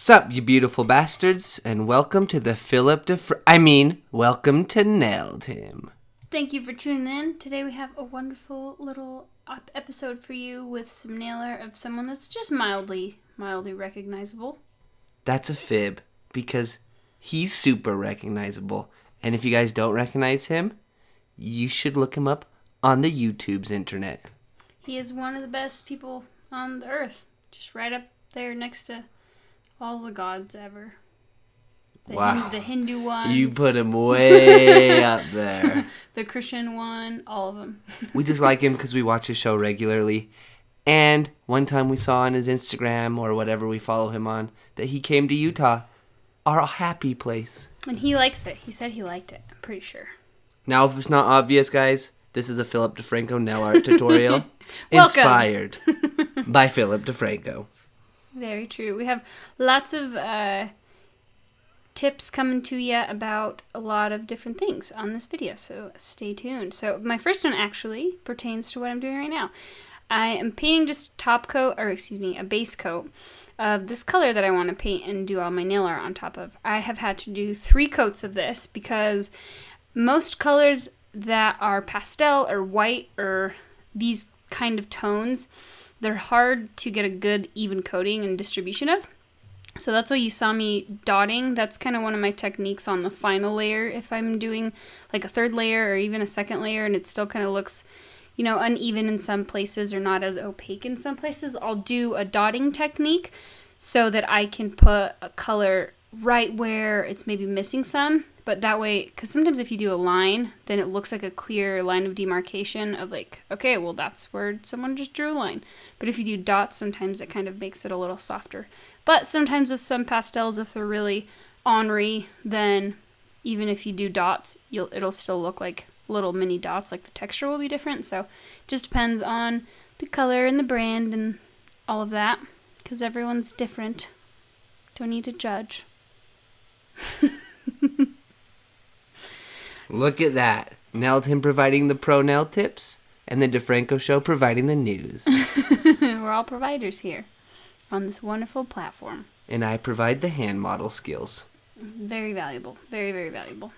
Sup, you beautiful bastards, and welcome to the welcome to Nailed Him. Thank you for tuning in. Today we have a wonderful little episode for you with some nail art of someone that's just mildly recognizable. That's a fib, because he's super recognizable, and if you guys don't recognize him, you should look him up on the YouTube's internet. He is one of the best people on the earth, just right up there next to all the gods ever. Wow. The Hindu ones. You put him way up there. The Christian one, all of them. We just like him because we watch his show regularly. And one time we saw on his Instagram or whatever we follow him on that he came to Utah, our happy place. And he likes it. He said he liked it, I'm pretty sure. Now, if it's not obvious, guys, this is a Philip DeFranco nail art tutorial inspired by Philip DeFranco. Very true. We have lots of tips coming to you about a lot of different things on this video, so stay tuned. So my first one actually pertains to what I'm doing right now. I am painting just a base coat of this color that I want to paint and do all my nail art on top of. I have had to do 3 coats of this because most colors that are pastel or white or these kind of tones, they're hard to get a good even coating and distribution of. So that's why you saw me dotting. That's kind of one of my techniques on the final layer. If I'm doing like a 3rd layer or even a 2nd layer and it still kind of looks, uneven in some places or not as opaque in some places, I'll do a dotting technique so that I can put a color right where it's maybe missing some. But that way, because sometimes if you do a line, then it looks like a clear line of demarcation of like, okay, well that's where someone just drew a line. But if you do dots, sometimes it kind of makes it a little softer. But sometimes with some pastels, if they're really ornery, then even if you do dots, it'll still look like little mini dots, like the texture will be different. So it just depends on the color and the brand and all of that, because everyone's different. Don't need to judge. Look at that. Nailed Him providing the pro nail tips, and the DeFranco Show providing the news. We're all providers here on this wonderful platform. And I provide the hand model skills. Very valuable. Very, very valuable.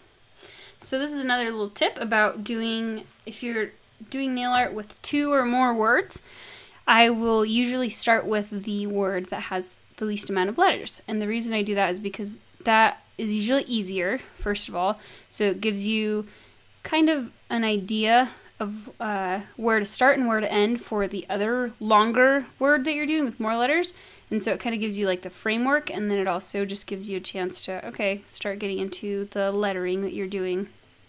So this is another little tip about if you're doing nail art with 2 or more words, I will usually start with the word that has the least amount of letters. And the reason I do that is because that is usually easier, first of all. So it gives you kind of an idea of where to start and where to end for the other longer word that you're doing with more letters. And so it kind of gives you like the framework, and then it also just gives you a chance to, start getting into the lettering that you're doing.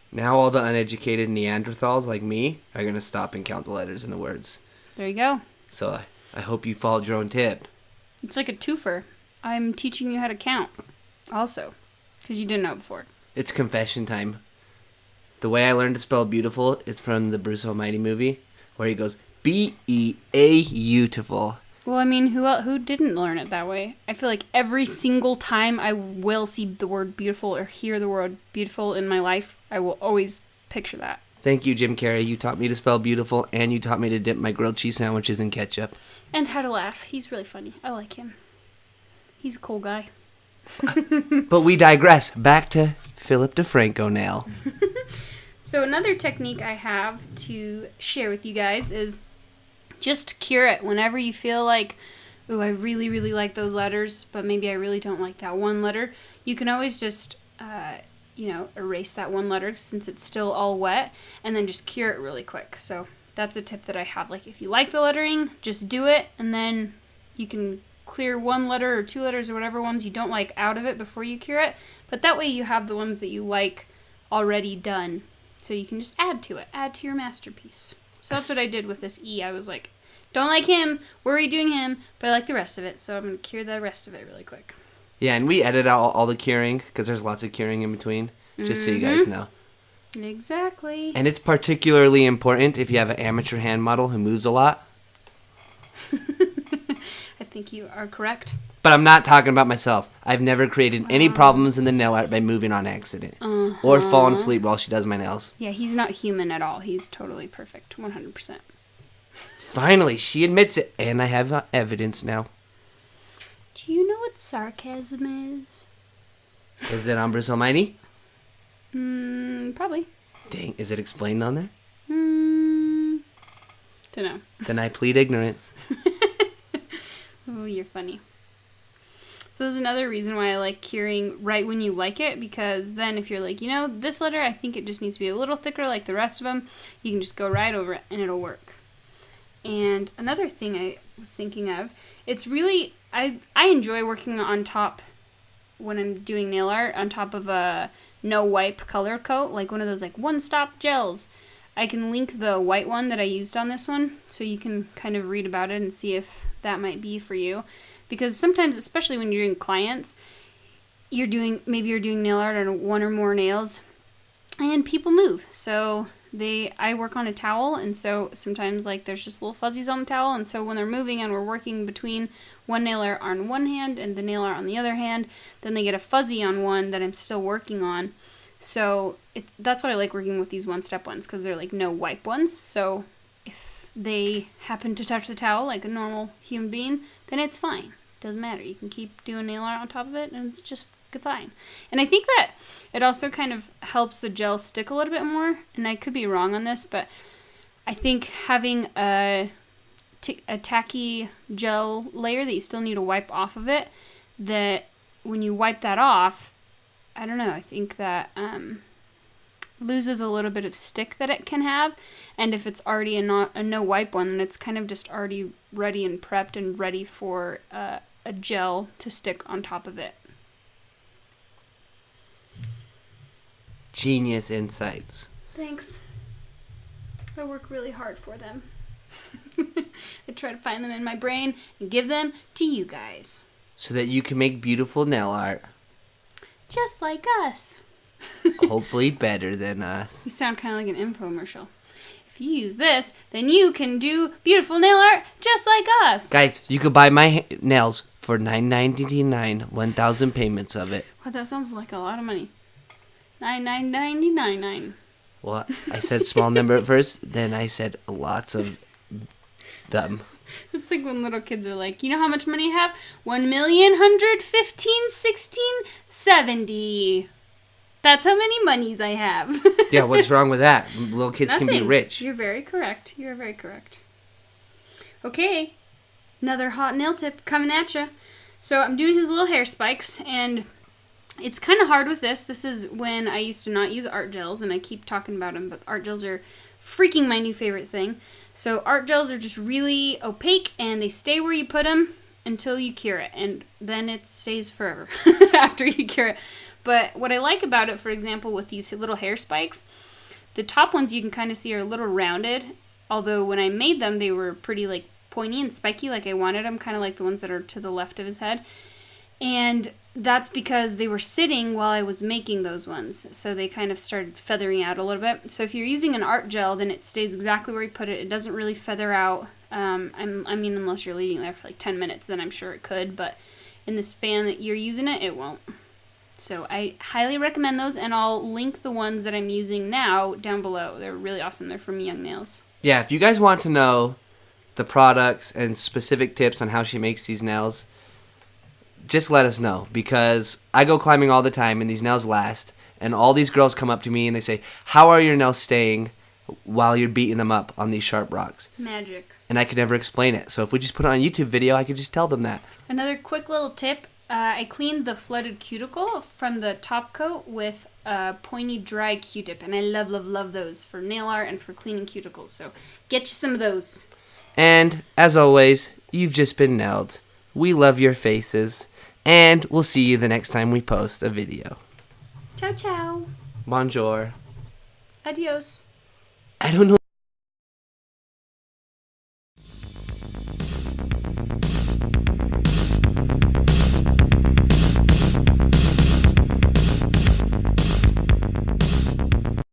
Now all the uneducated Neanderthals like me are going to stop and count the letters in the words. There you go. So I hope you followed your own tip. It's like a twofer. I'm teaching you how to count also, because you didn't know it before. It's confession time. The way I learned to spell beautiful is from the Bruce Almighty movie, where he goes, B-E-A-beautiful. Well, I mean, who didn't learn it that way? I feel like every single time I will see the word beautiful or hear the word beautiful in my life, I will always picture that. Thank you, Jim Carrey. You taught me to spell beautiful, and you taught me to dip my grilled cheese sandwiches in ketchup. And how to laugh. He's really funny. I like him. He's a cool guy. But we digress. Back to Philip DeFranco nail. So another technique I have to share with you guys is just cure it whenever you feel like, ooh, I really, really like those letters, but maybe I really don't like that one letter. You can always just, erase that one letter since it's still all wet, and then just cure it really quick. So that's a tip that I have. Like, if you like the lettering, just do it, and then you can clear 1 letter or 2 letters or whatever ones you don't like out of it before you cure it. But that way you have the ones that you like already done. So you can just add to it. Add to your masterpiece. So that's what I did with this E. I was like, don't like him, we're redoing him, but I like the rest of it, so I'm going to cure the rest of it really quick. Yeah, and we edit out all the curing, because there's lots of curing in between, just so you guys know. Exactly. And it's particularly important if you have an amateur hand model who moves a lot. I think you are correct. But I'm not talking about myself. I've never created any problems in the nail art by moving on accident. Or falling asleep while she does my nails. Yeah, he's not human at all. He's totally perfect, 100%. Finally, she admits it, and I have evidence now. Do you know what what sarcasm is? Is it Umbris Almighty? Probably. Dang, is it explained on there? Dunno. Then I plead ignorance. Oh, you're funny. So there's another reason why I like curing right when you like it, because then if you're like, this letter, I think it just needs to be a little thicker like the rest of them, you can just go right over it and it'll work. And another thing I was thinking of, it's really, I enjoy working on top when I'm doing nail art on top of a no wipe color coat, like one of those like one-stop gels. I can link the white one that I used on this one so you can kind of read about it and see if that might be for you. Because sometimes, especially when you're doing clients, maybe you're doing nail art on one or more nails and people move. So I work on a towel, and so sometimes like there's just little fuzzies on the towel, and so when they're moving and we're working between one nail art on one hand and the nail art on the other hand, then they get a fuzzy on one that I'm still working on. So that's why I like working with these one-step ones, because they're like no wipe ones. So if they happen to touch the towel like a normal human being, then it's fine. Doesn't matter. You can keep doing nail art on top of it, and it's just fine. And I think that it also kind of helps the gel stick a little bit more. And I could be wrong on this, but I think having a tacky gel layer that you still need to wipe off of it, that when you wipe that off, I don't know, I think that loses a little bit of stick that it can have. And if it's already a no wipe one, then it's kind of just already ready and prepped and ready for a gel to stick on top of it. Genius insights. Thanks. I work really hard for them. I try to find them in my brain and give them to you guys. So that you can make beautiful nail art. Just like us. Hopefully better than us. You sound kind of like an infomercial. If you use this, then you can do beautiful nail art just like us. Guys, you could buy my nails for $9.99, 1,000 payments of it. Wow, that sounds like a lot of money. $9.99. Well, I said small number at first, then I said lots of them. It's like when little kids are like, you know how much money I have? 1,115,16,70. That's how many monies I have. Yeah, what's wrong with that? Little kids Nothing. can be rich. You're very correct. You're very correct. Okay, another hot nail tip coming at you. So I'm doing his little hair spikes, and it's kind of hard with this. This is when I used to not use art gels, and I keep talking about them, but art gels are freaking my new favorite thing. So art gels are just really opaque, and they stay where you put them until you cure it, and then it stays forever after you cure it. But what I like about it, for example, with these little hair spikes, the top ones you can kind of see are a little rounded, although when I made them, they were pretty like pointy and spiky like I wanted them, kind of like the ones that are to the left of his head. And that's because they were sitting while I was making those ones, so they kind of started feathering out a little bit. So if you're using an art gel, then it stays exactly where you put it. It doesn't really feather out. I mean, unless you're leaving it there for like 10 minutes, then I'm sure it could, but in the span that you're using it, it won't. So I highly recommend those, and I'll link the ones that I'm using now down below. They're really awesome. They're from Young Nails. Yeah, if you guys want to know the products and specific tips on how she makes these nails, just let us know, because I go climbing all the time and these nails last, and all these girls come up to me and they say, how are your nails staying while you're beating them up on these sharp rocks? Magic. And I could never explain it. So if we just put it on a YouTube video, I could just tell them that. Another quick little tip. I cleaned the flooded cuticle from the top coat with a pointy dry Q-tip, and I love, love, love those for nail art and for cleaning cuticles. So get you some of those. And as always, you've just been nailed. We love your faces, and we'll see you the next time we post a video. Ciao, ciao. Bonjour. Adios. I don't know